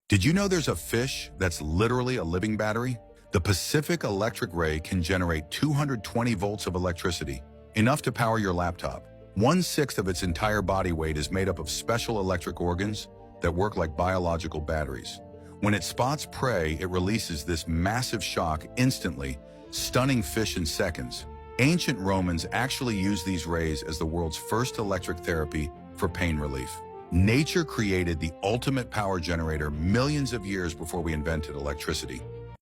Did you know there's a fish that's literally a living battery? The Pacific Electric Ray can generate 220 volts of electricity, enough to power your laptop. 1/6 of its entire body weight is made up of special electric organs that work like biological batteries. When it spots prey, it releases this massive shock instantly, stunning fish in seconds. Ancient Romans actually used these rays as the world's first electric therapy for pain relief. Nature created the ultimate power generator millions of years before we invented electricity.